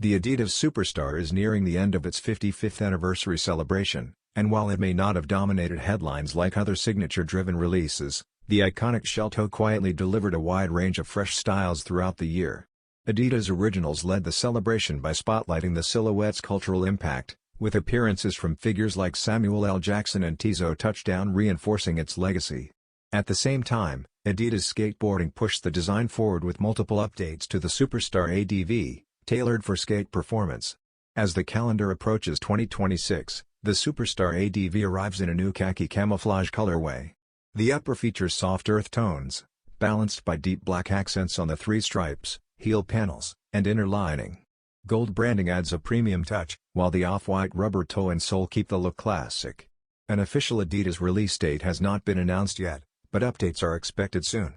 The Adidas Superstar is nearing the end of its 55th anniversary celebration, and while it may not have dominated headlines like other signature-driven releases, the iconic shell toe quietly delivered a wide range of fresh styles throughout the year. Adidas Originals led the celebration by spotlighting the silhouette's cultural impact, with appearances from figures like Samuel L. Jackson and Teezo Touchdown reinforcing its legacy. At the same time, Adidas Skateboarding pushed the design forward with multiple updates to the Superstar ADV, tailored for skate performance. As the calendar approaches 2026, the Superstar ADV arrives in a new khaki camouflage colorway. The upper features soft earth tones, balanced by deep black accents on the three stripes, heel panels, and inner lining. Gold branding adds a premium touch, while the off-white rubber toe and sole keep the look classic. An official Adidas release date has not been announced yet, but updates are expected soon.